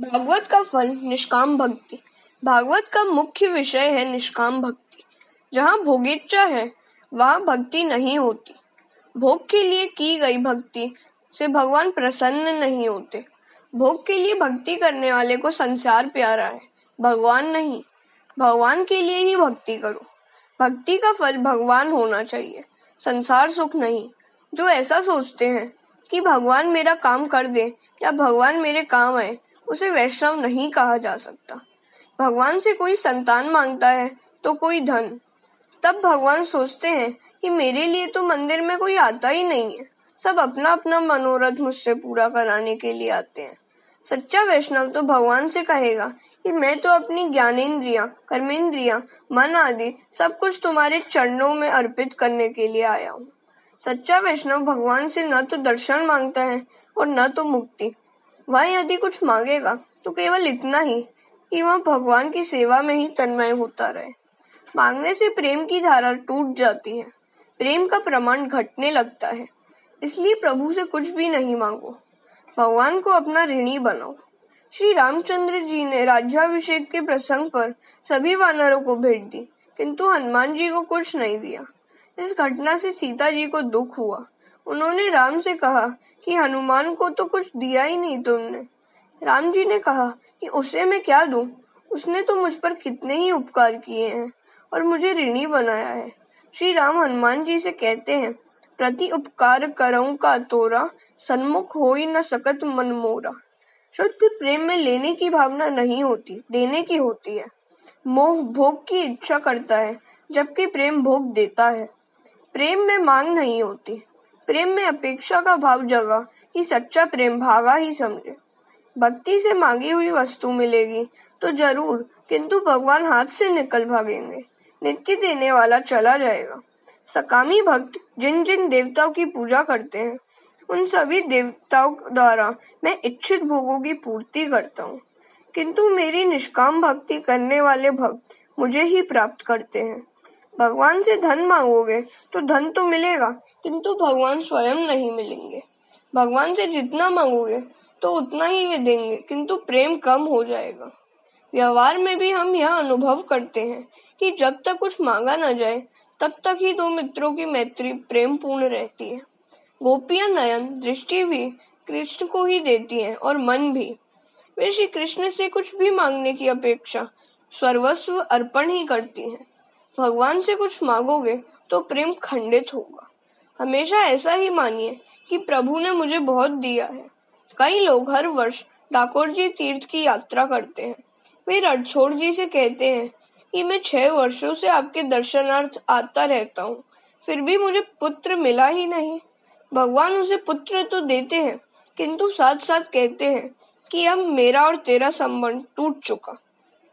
भागवत का फल निष्काम भक्ति। भागवत का मुख्य विषय है निष्काम भक्ति। जहाँ भोगेच्छा है वहाँ भक्ति नहीं होती। भोग के लिए की गई भक्ति से भगवान प्रसन्न नहीं होते। भोग के लिए भक्ति करने वाले को संसार प्यारा है, भगवान नहीं। भगवान के लिए ही भक्ति करो। भक्ति का फल भगवान होना चाहिए, संसार सुख नहीं। जो ऐसा सोचते हैं कि भगवान मेरा काम कर दे या भगवान मेरे काम आए, उसे वैष्णव नहीं कहा जा सकता। भगवान से कोई संतान मांगता है तो कोई धन, तब भगवान सोचते हैं कि मेरे लिए तो मंदिर में कोई आता ही नहीं है, सब अपना अपना मनोरथ मुझसे पूरा कराने के लिए आते हैं। सच्चा वैष्णव तो भगवान से कहेगा कि मैं तो अपनी ज्ञानेंद्रियां, कर्मेंद्रियां, मन आदि सब कुछ तुम्हारे चरणों में अर्पित करने के लिए आया हूँ। सच्चा वैष्णव भगवान से न तो दर्शन मांगता है और न तो मुक्ति। वह यदि कुछ मांगेगा तो केवल इतना ही कि वह भगवान की सेवा में ही तन्मय होता रहे। मांगने से प्रेम की धारा टूट जाती है, प्रेम का प्रमाण घटने लगता है। इसलिए प्रभु से कुछ भी नहीं मांगो, भगवान को अपना ऋणी बनाओ। श्री रामचंद्र जी ने राज्याभिषेक के प्रसंग पर सभी वानरों को भेंट दी, किंतु हनुमान जी को कुछ नहीं दिया। इस घटना से सीता जी को दुख हुआ। उन्होंने राम से कहा कि हनुमान को तो कुछ दिया ही नहीं तुमने। राम जी ने कहा कि उसे मैं क्या दूं? उसने तो मुझ पर कितने ही उपकार किए हैं और मुझे ऋणी बनाया है। श्री राम हनुमान जी से कहते हैं, प्रति उपकार करऊं का तोरा, सन्मुख होई न सकत मन मोरा। शुद्ध प्रेम में लेने की भावना नहीं होती, देने की होती है। मोह भोग की इच्छा करता है, जबकि प्रेम भोग देता है। प्रेम में मांग नहीं होती, प्रेम में अपेक्षा का भाव जगा कि सच्चा प्रेम भागा ही समझे। भक्ति से मांगी हुई वस्तु मिलेगी तो जरूर, किंतु भगवान हाथ से निकल भागेंगे, नित्य देने वाला चला जाएगा। सकामी भक्त जिन जिन देवताओं की पूजा करते हैं, उन सभी देवताओं द्वारा मैं इच्छित भोगों की पूर्ति करता हूँ, किंतु मेरी निष्काम भक्ति करने वाले भक्त मुझे ही प्राप्त करते हैं। भगवान से धन मांगोगे तो धन तो मिलेगा, किंतु भगवान स्वयं नहीं मिलेंगे। भगवान से जितना मांगोगे तो उतना ही वे देंगे, किंतु प्रेम कम हो जाएगा। व्यवहार में भी हम यह अनुभव करते हैं कि जब तक कुछ मांगा न जाए तब तक ही दो मित्रों की मैत्री प्रेम पूर्ण रहती है। गोपियां नयन दृष्टि भी कृष्ण को ही देती हैं और मन भी। वे श्री कृष्ण से कुछ भी मांगने की अपेक्षा सर्वस्व अर्पण ही करती हैं। भगवान से कुछ मांगोगे तो प्रेम खंडित होगा। हमेशा ऐसा ही मानिए कि प्रभु ने मुझे बहुत दिया है। कई लोग हर वर्ष डाकोरजी तीर्थ की यात्रा करते हैं। वे रणछोड़ जी से कहते हैं कि मैं 6 वर्षों से आपके दर्शनार्थ आता रहता हूँ, फिर भी मुझे पुत्र मिला ही नहीं। भगवान उसे पुत्र तो देते हैं, किंतु साथ साथ कहते हैं कि अब मेरा और तेरा संबंध टूट चुका।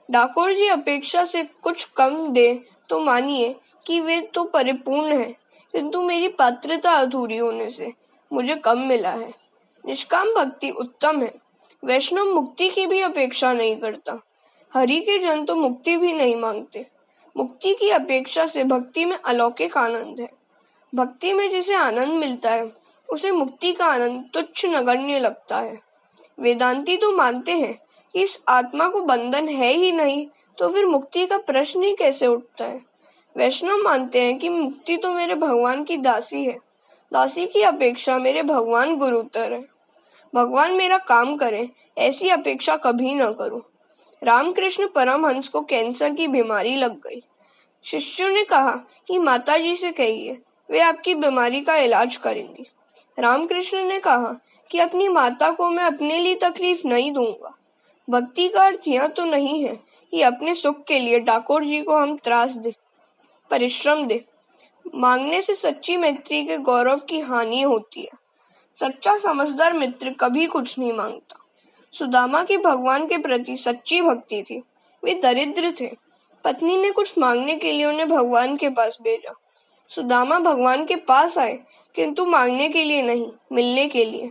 डाकोर जी अपेक्षा से कुछ कम दे तो मानिए कि वे तो परिपूर्ण है, किंतु मेरी पात्रता अधूरी होने से मुझे कम मिला है। निष्काम भक्ति उत्तम है। वैष्णव मुक्ति की भी अपेक्षा नहीं करता। हरि के जन तो मुक्ति भी नहीं मांगते। मुक्ति की अपेक्षा से भक्ति में अलौकिक आनंद है। भक्ति में जिसे आनंद मिलता है उसे मुक्ति का आनंद तुच्छ नगण्य लगता है। वेदांती तो मानते हैं कि इस आत्मा को बंधन है ही नहीं, तो फिर मुक्ति का प्रश्न ही कैसे उठता है। वैष्णव मानते हैं कि मुक्ति तो मेरे भगवान की दासी है, दासी की अपेक्षा मेरे भगवान गुरुतर है। भगवान मेरा काम करें ऐसी अपेक्षा कभी न करूं। रामकृष्ण परमहंस को कैंसर की बीमारी लग गई। शिष्यों ने कहा कि माताजी से कहिए, वे आपकी बीमारी का इलाज करेंगी। रामकृष्ण ने कहा कि अपनी माता को मैं अपने लिए तकलीफ नहीं दूंगा। भक्ति का अर्थ यह तो नहीं है कि अपने सुख के लिए डाकोर जी को हम त्रास दे, परिश्रम दे। मांगने से सच्ची मैत्री के गौरव की हानि होती है। सच्चा समझदार मित्र कभी कुछ नहीं मांगता। सुदामा की भगवान के प्रति सच्ची भक्ति थी। वे दरिद्र थे। पत्नी ने कुछ मांगने के लिए उन्हें भगवान के पास भेजा। सुदामा भगवान के पास आए, किंतु मांगने के लिए नहीं, मिलने के लिए।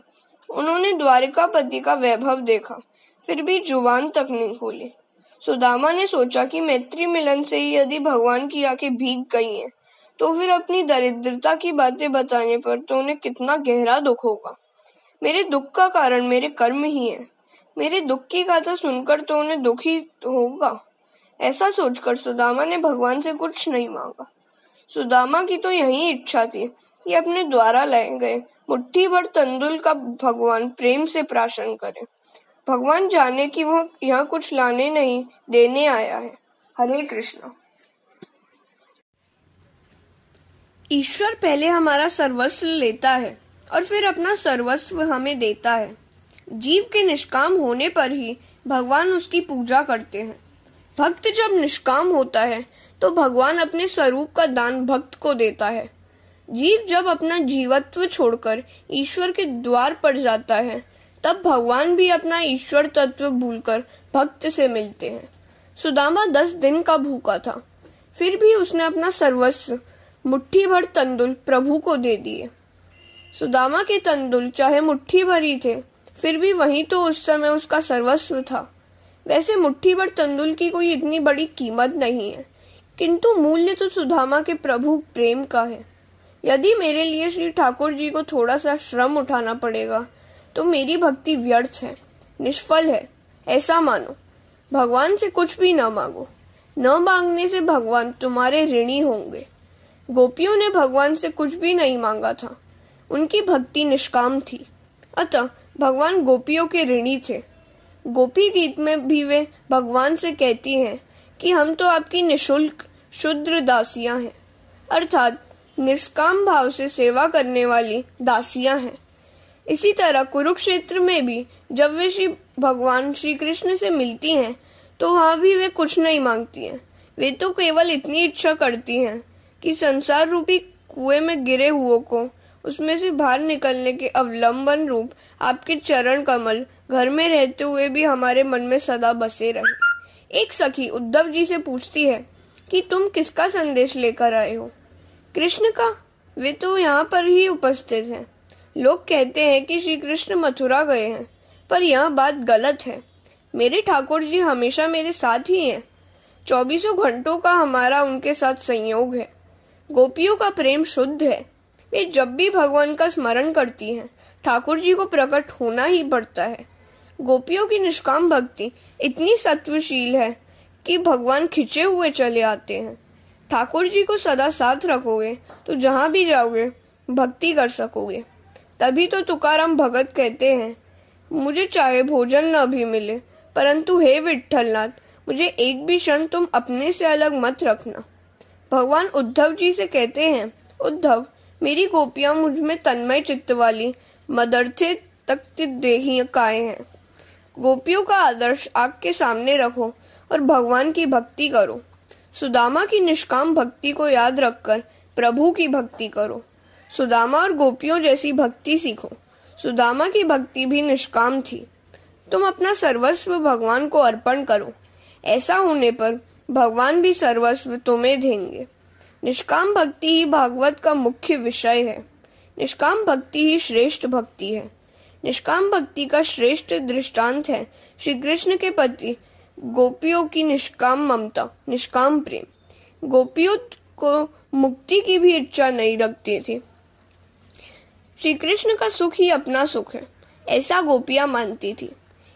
उन्होंने द्वारिकापति का वैभव देखा, फिर भी जुबान तक नहीं खोली। सुदामा ने सोचा कि मैत्री मिलन से ही यदि भगवान की आंखें भीग गई हैं, तो फिर अपनी दरिद्रता की बातें बताने पर तो उन्हें कितना गहरा दुख होगा। मेरे दुख का कारण मेरे कर्म ही है। मेरे दुख की गाथा सुनकर तो उन्हें दुख ही होगा। ऐसा सोचकर सुदामा ने भगवान से कुछ नहीं मांगा। सुदामा की तो यही इच्छा थी कि अपने द्वारा लाए गए मुट्ठी भर तंदुल का भगवान प्रेम से प्राशन करे। भगवान जाने कि वह यहाँ कुछ लाने नहीं देने आया है। हरे कृष्ण। ईश्वर पहले हमारा सर्वस्व लेता है और फिर अपना सर्वस्व हमें देता है। जीव के निष्काम होने पर ही भगवान उसकी पूजा करते हैं। भक्त जब निष्काम होता है तो भगवान अपने स्वरूप का दान भक्त को देता है। जीव जब अपना जीवत्व छोड़कर ईश्वर के द्वार पर जाता है तब भगवान भी अपना ईश्वर तत्व भूलकर भक्त से मिलते हैं। सुदामा 10 दिन का भूखा था, फिर भी उसने अपना सर्वस्व मुट्ठी भर तंदुल प्रभु को दे दिए। सुदामा के तंदुल चाहे मुट्ठी भर ही थे, फिर भी वही तो उस समय उसका सर्वस्व था। वैसे मुट्ठी भर तंदुल की कोई इतनी बड़ी कीमत नहीं है, किंतु मूल्य तो सुदामा के प्रभु प्रेम का है। यदि मेरे लिए श्री ठाकुर जी को थोड़ा सा श्रम उठाना पड़ेगा तो मेरी भक्ति व्यर्थ है, निष्फल है, ऐसा मानो। भगवान से कुछ भी न मांगो, न मांगने से भगवान तुम्हारे ऋणी होंगे। गोपियों ने भगवान से कुछ भी नहीं मांगा था, उनकी भक्ति निष्काम थी, अतः भगवान गोपियों के ऋणी थे। गोपी गीत में भी वे भगवान से कहती हैं कि हम तो आपकी निशुल्क शुद्र दासियां हैं, अर्थात निष्काम भाव से सेवा करने वाली दासियां हैं। इसी तरह कुरुक्षेत्र में भी जब वे भगवान श्री कृष्ण से मिलती हैं तो वहां भी वे कुछ नहीं मांगती हैं। वे तो केवल इतनी इच्छा करती हैं कि संसार रूपी कुएं में गिरे हुओं को उसमें से बाहर निकलने के अवलंबन रूप आपके चरण कमल घर में रहते हुए भी हमारे मन में सदा बसे रहे। एक सखी उद्धव जी से पूछती है कि तुम किसका संदेश लेकर आए हो? कृष्ण का, वे तो यहाँ पर ही उपस्थित हैं। लोग कहते हैं कि श्री कृष्ण मथुरा गए हैं, पर यह बात गलत है। मेरे ठाकुर जी हमेशा मेरे साथ ही हैं। 24 घंटों का हमारा उनके साथ संयोग है। गोपियों का प्रेम शुद्ध है। वे जब भी भगवान का स्मरण करती हैं, ठाकुर जी को प्रकट होना ही पड़ता है। गोपियों की निष्काम भक्ति इतनी सत्वशील है कि भगवान खिंचे हुए चले आते हैं। ठाकुर जी को सदा साथ रखोगे तो जहां भी जाओगे भक्ति कर सकोगे। तभी तो तुकाराम भगत कहते हैं, मुझे चाहे भोजन न भी मिले, परंतु हे विठ्ठलनाथ, मुझे एक भी क्षण तुम अपने से अलग मत रखना। भगवान उद्धव जी से कहते हैं, उद्धव, मेरी गोपियां मुझ में तन्मय चित्त वाली मदर्थे तक देहिकाएं हैं। गोपियों का आदर्श आग के सामने रखो और भगवान की भक्ति करो। सुदामा की निष्काम भक्ति को याद रखकर प्रभु की भक्ति करो। सुदामा और गोपियों जैसी भक्ति सीखो। सुदामा की भक्ति भी निष्काम थी। तुम अपना सर्वस्व भगवान को अर्पण करो। ऐसा होने पर भगवान भी सर्वस्व तुम्हें देंगे। निष्काम भक्ति ही भागवत का मुख्य विषय है। निष्काम भक्ति ही श्रेष्ठ भक्ति है। निष्काम भक्ति का श्रेष्ठ दृष्टांत है श्री कृष्ण के पति गोपियों की निष्काम ममता, निष्काम प्रेम। गोपियों को मुक्ति की भी इच्छा नहीं रखती थी। श्री कृष्ण का सुख ही अपना सुख है, ऐसा गोपियां मानती थी।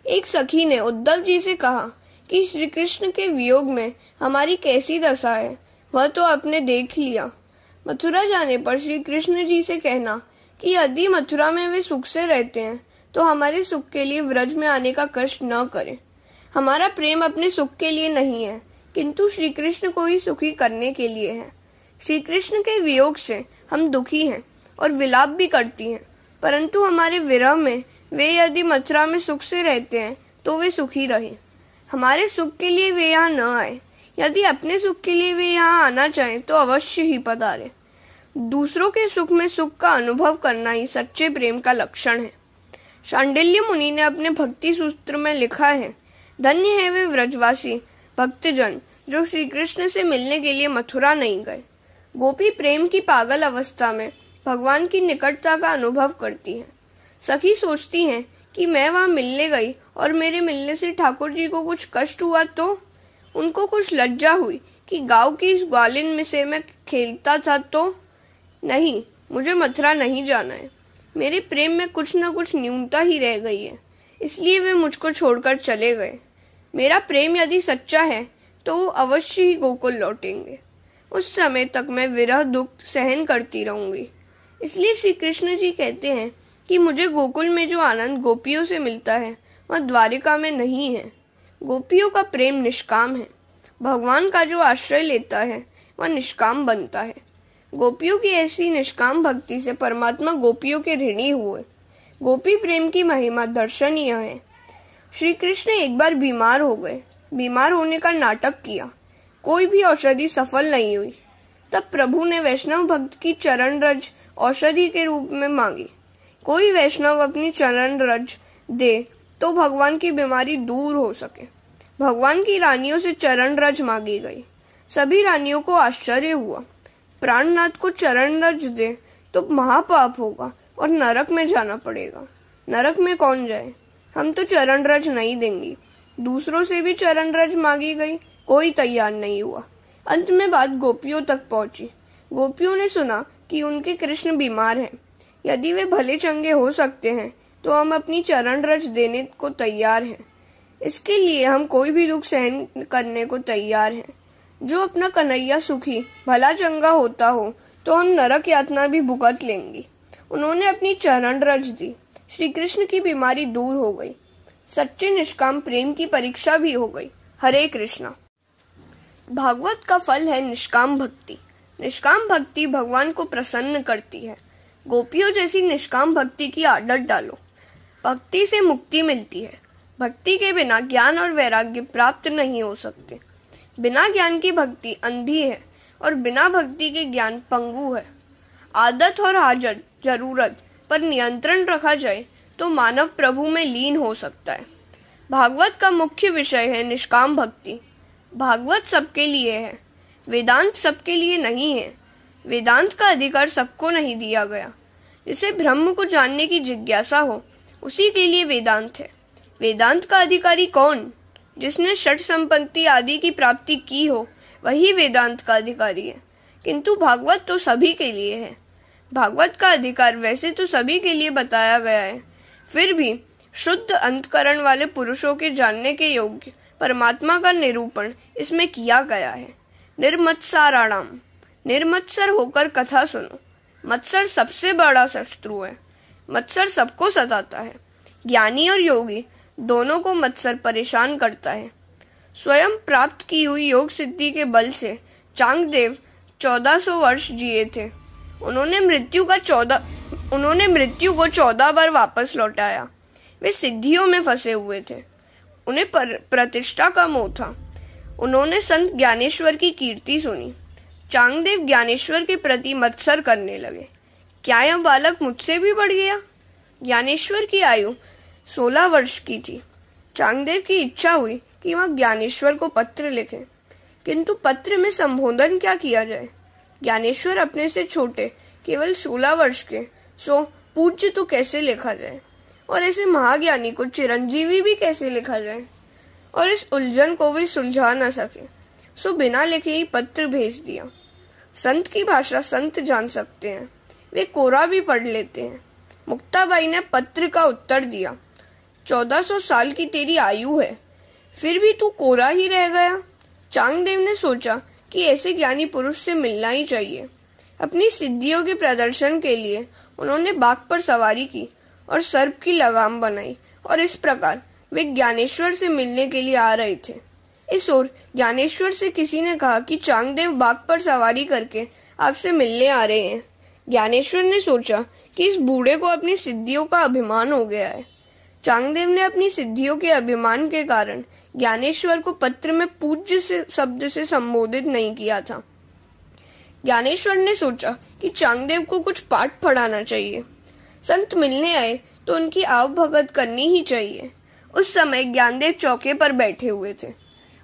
एक सखी ने उद्धव जी से कहा कि श्री कृष्ण के वियोग में हमारी कैसी दशा है, वह तो आपने देख लिया। मथुरा जाने पर श्री कृष्ण जी से कहना कि यदि मथुरा में वे सुख से रहते हैं तो हमारे सुख के लिए व्रज में आने का कष्ट न करें। हमारा प्रेम अपने सुख के लिए नहीं है, किंतु श्री कृष्ण को ही सुखी करने के लिए है। श्री कृष्ण के वियोग से हम दुखी हैं और विलाप भी करती हैं, परंतु हमारे विरह में वे यदि मथुरा में सुख से रहते हैं तो वे सुखी रहे। हमारे सुख के लिए वे यहाँ न आए। यदि अपने सुख के लिए वे यहाँ आना चाहें तो अवश्य ही पधारे। दूसरों के सुख में सुख का अनुभव करना ही सच्चे प्रेम का लक्षण है। शांडिल्य मुनि ने अपने भक्ति सूत्र में लिखा है, धन्य है वे व्रजवासी भक्तजन जो श्री कृष्ण से मिलने के लिए मथुरा नहीं गए। गोपी प्रेम की पागल अवस्था में भगवान की निकटता का अनुभव करती हैं। सखी सोचती हैं कि मैं वहां मिलने गई और मेरे मिलने से ठाकुर जी को कुछ कष्ट हुआ तो? उनको कुछ लज्जा हुई कि गांव की इस ग्वालिन में से मैं खेलता था तो? नहीं, मुझे मथुरा नहीं जाना है। मेरे प्रेम में कुछ न कुछ न्यूनता ही रह गई है। इसलिए वे मुझको छोड़कर चले गए। मेरा प्रेम यदि सच्चा है तो वो अवश्य ही गोकुल लौटेंगे। उस समय तक मैं विरह दुख सहन करती रहूंगी। इसलिए श्री कृष्ण जी कहते हैं कि मुझे गोकुल में जो आनंद गोपियों से मिलता है वह द्वारिका में नहीं है। गोपियों का प्रेम निष्काम है। भगवान का जो आश्रय लेता है वह निष्काम बनता है। गोपियों की ऐसी निष्काम भक्ति से परमात्मा गोपियों के ऋणी हुए। गोपी प्रेम की महिमा दर्शनीय है। श्री कृष्ण एक बार बीमार हो गए। बीमार होने का नाटक किया। कोई भी औषधि सफल नहीं हुई। तब प्रभु ने वैष्णव भक्त की चरण रज औषधि के रूप में मांगी। कोई वैष्णव अपनी चरण रज दे तो भगवान की बीमारी दूर हो सके। भगवान की रानियों से चरण रज मांगी गई। सभी रानियों को आश्चर्य हुआ। प्राणनाथ को चरण रज दे तो महापाप होगा और नरक में जाना पड़ेगा। नरक में कौन जाए? हम तो चरण रज नहीं देंगी। दूसरों से भी चरण रज मांगी गई, कोई तैयार नहीं हुआ। अंत में बात गोपियों तक पहुंची। गोपियों ने सुना कि उनके कृष्ण बीमार हैं। यदि वे भले चंगे हो सकते हैं तो हम अपनी चरण रज देने को तैयार हैं। इसके लिए हम कोई भी दुख सहन करने को तैयार हैं। जो अपना कन्हैया सुखी भला चंगा होता हो तो हम नरक यातना भी भुगत लेंगी। उन्होंने अपनी चरण रज दी। श्री कृष्ण की बीमारी दूर हो गई। सच्चे निष्काम प्रेम की परीक्षा भी हो गई। हरे कृष्णा। भागवत का फल है निष्काम भक्ति। निष्काम भक्ति भगवान को प्रसन्न करती है। गोपियों जैसी निष्काम भक्ति की आदत डालो। भक्ति से मुक्ति मिलती है। भक्ति के बिना ज्ञान और वैराग्य प्राप्त नहीं हो सकते। बिना ज्ञान की भक्ति अंधी है और बिना भक्ति के ज्ञान पंगु है। आदत और हाजत जरूरत पर नियंत्रण रखा जाए तो मानव प्रभु में लीन हो सकता है। भागवत का मुख्य विषय है निष्काम भक्ति। भागवत सबके लिए है। वेदांत सबके लिए नहीं है। वेदांत का अधिकार सबको नहीं दिया गया। जिसे ब्रह्म को जानने की जिज्ञासा हो उसी के लिए वेदांत है। वेदांत का अधिकारी कौन? जिसने षट संपत्ति आदि की प्राप्ति की हो वही वेदांत का अधिकारी है। किंतु भागवत तो सभी के लिए है। भागवत का अधिकार वैसे तो सभी के लिए बताया गया है, फिर भी शुद्ध अंतकरण वाले पुरुषों के जानने के योग्य परमात्मा का निरूपण इसमें किया गया है। निर्मत्सराणाम, निर्मत्सर होकर कथा सुनो। मत्सर सबसे बड़ा शत्रु है। मत्सर सबको सताता है। ज्ञानी और योगी दोनों को मत्सर परेशान करता है। स्वयं प्राप्त की हुई योग सिद्धि के बल से चांगदेव 1400 वर्ष जिए थे। उन्होंने मृत्यु को 14 बार वापस लौटाया। वे सिद्धियों में फंसे हुए थे। उन्हें प्रतिष्ठा का मोह था। उन्होंने संत ज्ञानेश्वर की कीर्ति सुनी। चांगदेव ज्ञानेश्वर के प्रति मत्सर करने लगे। क्या यह बालक मुझसे भी बढ़ गया? ज्ञानेश्वर की आयु 16 वर्ष की थी। चांगदेव की इच्छा हुई कि वह ज्ञानेश्वर को पत्र लिखे, किंतु पत्र में संबोधन क्या किया जाए? ज्ञानेश्वर अपने से छोटे, केवल 16 वर्ष के, सो पूज्य तो कैसे लिखा जाए, और ऐसे महाज्ञानी को चिरंजीवी भी कैसे लिखा जाए? और इस उलझन को भी सुलझा न सके, सो बिना लिखे ही पत्र भेज दिया। संत की भाषा संत जान सकते हैं, वे कोरा भी पढ़ लेते हैं। मुक्ताबाई ने पत्र का उत्तर दिया, 1400 साल की तेरी आयु है, फिर भी तू कोरा ही रह गया। चांगदेव ने सोचा कि ऐसे ज्ञानी पुरुष से मिलना ही चाहिए। अपनी सिद्धियों के प्रदर्शन के लिए उन्होंने बाघ पर सवारी की और सर्प की लगाम बनाई, और इस प्रकार वे ज्ञानेश्वर से मिलने के लिए आ रहे थे। इस ओर ज्ञानेश्वर से किसी ने कहा कि चांगदेव बाघ पर सवारी करके आपसे मिलने आ रहे हैं। ज्ञानेश्वर ने सोचा कि इस बूढ़े को अपनी सिद्धियों का अभिमान हो गया है। चांगदेव ने अपनी सिद्धियों के अभिमान के कारण ज्ञानेश्वर को पत्र में पूज्य से शब्द से संबोधित नहीं किया था। ज्ञानेश्वर ने सोचा कि चांगदेव को कुछ पाठ पढ़ाना चाहिए। संत मिलने आए तो उनकी आवभगत करनी ही चाहिए। उस समय ज्ञानदेव चौके पर बैठे हुए थे।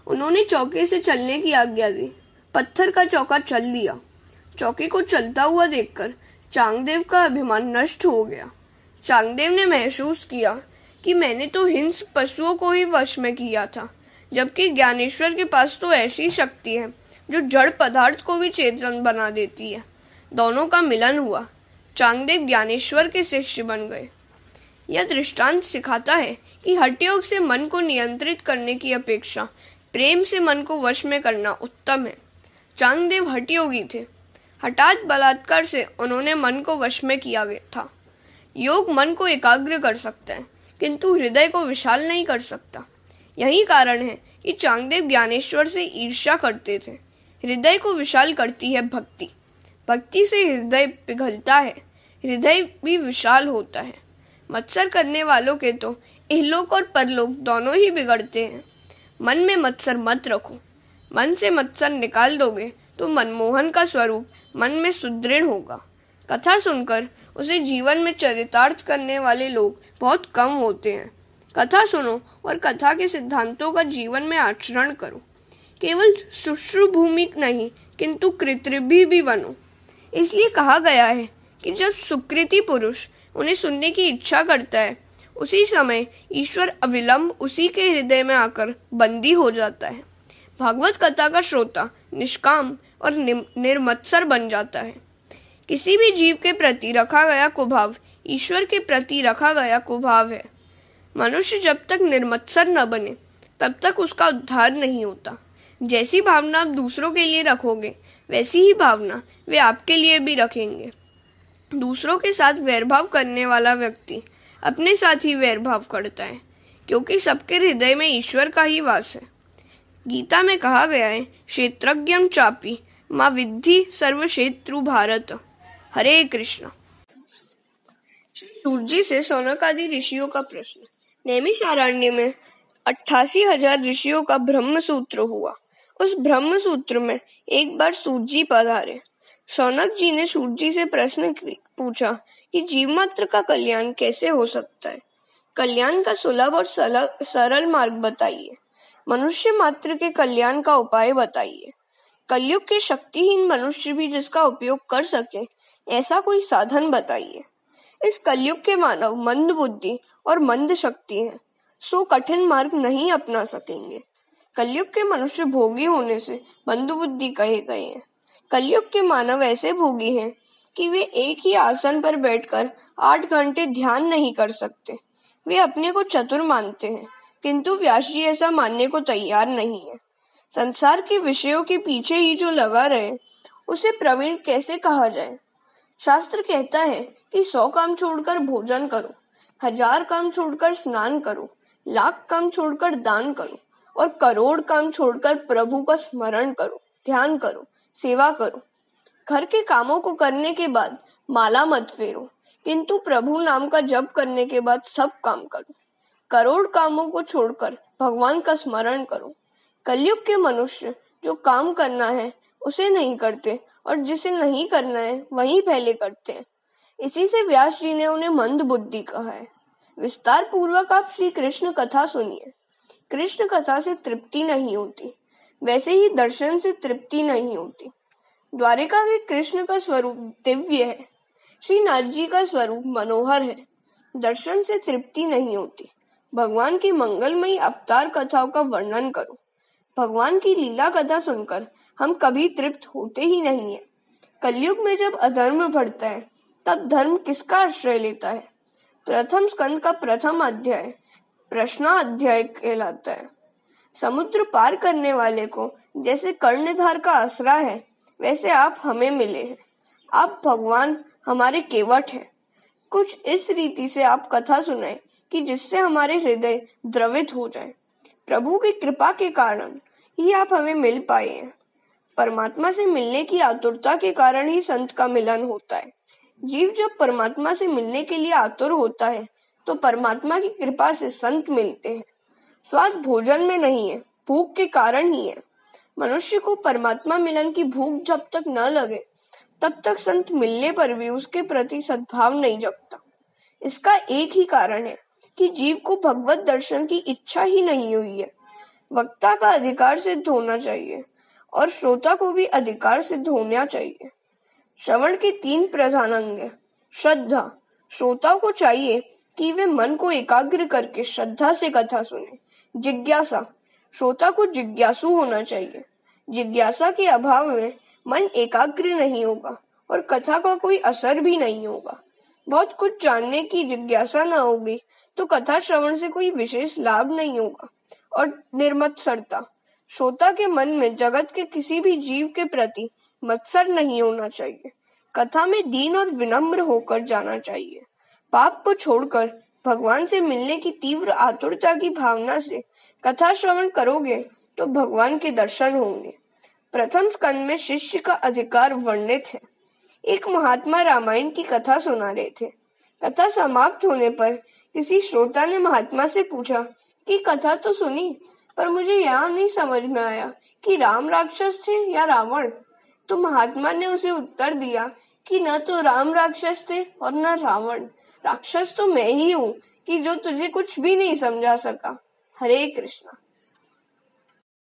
उन्होंने चौके से चलने की आज्ञा दी। पत्थर का चौका चल दिया। चौके को चलता हुआ देखकर चांगदेव का अभिमान नष्ट हो गया। चांगदेव ने महसूस किया कि मैंने तो हिंस पशुओं को ही वश में किया था, जबकि ज्ञानेश्वर के पास तो ऐसी शक्ति है जो जड़ पदार्थ को भी चेतन बना देती है। दोनों का मिलन हुआ। चांगदेव ज्ञानेश्वर के शिष्य बन गए। यह दृष्टांत सिखाता है कि हठ योग से मन को नियंत्रित करने की अपेक्षा प्रेम से मन को वश में करना उत्तम है। चांगदेव हठ योगी थे। हठात बलात्कार से उन्होंने मन को वश में किया गया था। योग मन को एकाग्र कर सकता है, किंतु हृदय को विशाल नहीं कर सकता। यही कारण है कि चांगदेव ज्ञानेश्वर से ईर्ष्या करते थे। हृदय को विशाल करती है भक्ति। भक्ति से हृदय पिघलता है, हृदय भी विशाल होता है। मत्सर करने वालों के तो इहलोक और परलोक दोनों ही बिगड़ते हैं। मन में मत्सर मत रखो। मन से मत्सर निकाल दोगे तो मनमोहन का स्वरूप मन में सुदृढ़ होगा। कथा सुनकर उसे जीवन में चरितार्थ करने वाले लोग बहुत कम होते हैं। कथा सुनो और कथा के सिद्धांतों का जीवन में आचरण करो। केवल शुश्रूभूमि नहीं, किंतु कृतृभी भी बनो। इसलिए कहा गया है कि जब सुकृति पुरुष उन्हें सुनने की इच्छा करता है, उसी समय ईश्वर अविलंब उसी के हृदय में आकर बंदी हो जाता है। भागवत कथा का श्रोता निष्काम और निर्मत्सर बन जाता है। किसी भी जीव के प्रति रखा गया कुभाव ईश्वर के प्रति रखा गया कुभाव है। मनुष्य जब तक निर्मत्सर न बने तब तक उसका उद्धार नहीं होता। जैसी भावना आप दूसरों के लिए रखोगे, वैसी ही भावना वे आपके लिए भी रखेंगे। दूसरों के साथ वैरभाव करने वाला व्यक्ति अपने साथ ही वैरभाव करता है, क्योंकि सबके हृदय में ईश्वर का ही वास है। गीता में कहा गया है, क्षेत्रज्ञं चापि मां विद्धि सर्वक्षेत्रु भारत। हरे कृष्ण। सूर्य से सौनक आदि ऋषियों का प्रश्न। नैमिषारण्य में 88,000 ऋषियों का ब्रह्म सूत्र हुआ। उस ब्रह्म सूत्र में एक बार सूर्य जी पधारे। सौनक जी ने सूर्य जी से प्रश्न पूछा कि जीव मात्र का कल्याण कैसे हो सकता है। कल्याण का सुलभ और सरल मार्ग बताइए। मनुष्य मात्र के कल्याण का उपाय बताइए। कलयुग के शक्तिहीन मनुष्य भी जिसका उपयोग कर सके, ऐसा कोई साधन बताइए। इस कलयुग के मानव मंद बुद्धि और मंद शक्ति हैं, सो कठिन मार्ग नहीं अपना सकेंगे। कलयुग के मनुष्य भोगी होने से मंद बुद्धि कहे गए हैं। कलयुग के मानव ऐसे भोगी हैं कि वे एक ही आसन पर बैठकर 8 घंटे ध्यान नहीं कर सकते। वे अपने को चतुर मानते हैं, किंतु व्यास जी ऐसा मानने को तैयार नहीं है। संसार के विषयों के पीछे ही जो लगा रहे, उसे प्रवीण कैसे कहा जाए। शास्त्र कहता है कि 100 काम छोड़कर भोजन करो, 1000 काम छोड़कर स्नान करो, लाख काम छोड़कर दान करो और करोड़ काम छोड़कर प्रभु का स्मरण करो, ध्यान करो, सेवा करो। घर के कामों को करने के बाद माला मत फेरो, किंतु प्रभु नाम का जप करने के बाद सब काम करो। करोड़ कामों को छोड़कर भगवान का स्मरण करो। कलयुग के मनुष्य जो काम करना है उसे नहीं करते और जिसे नहीं करना है वही पहले करते हैं। इसी से व्यास जी ने उन्हें मंद बुद्धि कहा है। विस्तार पूर्वक आप श्री कृष्ण कथा सुनिए। कृष्ण कथा से तृप्ति नहीं होती, वैसे ही दर्शन से तृप्ति नहीं होती। द्वारिका के कृष्ण का स्वरूप दिव्य है, श्री नाथ जी का स्वरूप मनोहर है। दर्शन से तृप्ति नहीं होती। भगवान की मंगलमयी अवतार कथाओं का वर्णन करो। भगवान की लीला कथा सुनकर हम कभी तृप्त होते ही नहीं है। कलयुग में जब अधर्म बढ़ता है, तब धर्म किसका आश्रय लेता है। प्रथम स्कंद का प्रथम अध्याय प्रश्नाध्याय कहलाता है। समुद्र पार करने वाले को जैसे कर्णधार का आसरा है, वैसे आप हमें मिले हैं। आप भगवान हमारे केवट हैं। कुछ इस रीति से आप कथा सुनाए कि जिससे हमारे हृदय द्रवित हो जाए। प्रभु की कृपा के कारण ही आप हमें मिल पाए हैं। परमात्मा से मिलने की आतुरता के कारण ही संत का मिलन होता है। जीव जब परमात्मा से मिलने के लिए आतुर होता है, तो परमात्मा की कृपा से संत मिलते हैं। स्वाद भोजन में नहीं है, भूख के कारण ही है। मनुष्य को परमात्मा मिलन की भूख जब तक न लगे, तब तक संत मिलने पर भी उसके प्रति सद्भाव नहीं जगता। इसका एक ही कारण है कि जीव को भगवत दर्शन की इच्छा ही नहीं हुई है। वक्ता का अधिकार सिद्ध होना चाहिए और श्रोता को भी अधिकार सिद्ध होना चाहिए। श्रवण के 3 प्रधान अंग हैं। श्रद्धा, श्रोताओं को चाहिए कि वे मन को एकाग्र करके श्रद्धा से कथा सुने। जिज्ञासा, श्रोता को जिज्ञासु होना चाहिए। जिज्ञासा के अभाव में मन एकाग्र नहीं होगा और कथा का कोई असर भी नहीं होगा। बहुत कुछ जानने की जिज्ञासा न होगी तो कथा श्रवण से कोई विशेष लाभ नहीं होगा। और निर्मत्सरता, श्रोता के मन में जगत के किसी भी जीव के प्रति मत्सर नहीं होना चाहिए। कथा में दीन और विनम्र होकर जाना चाहिए। पाप को छोड़कर भगवान से मिलने की तीव्र आतुरता की भावना से कथा श्रवण करोगे तो भगवान के दर्शन होंगे। प्रथम स्कंद में शिष्य का अधिकार वर्णित है। एक महात्मा रामायण की कथा सुना रहे थे। कथा समाप्त होने पर किसी श्रोता ने महात्मा से पूछा कि कथा तो सुनी, पर मुझे यह नहीं समझ में आया कि राम राक्षस थे या रावण। तो महात्मा ने उसे उत्तर दिया कि न तो राम राक्षस थे और न रावण। राक्षस तो मैं ही हूँ कि जो तुझे कुछ भी नहीं समझा सका। हरे कृष्णा।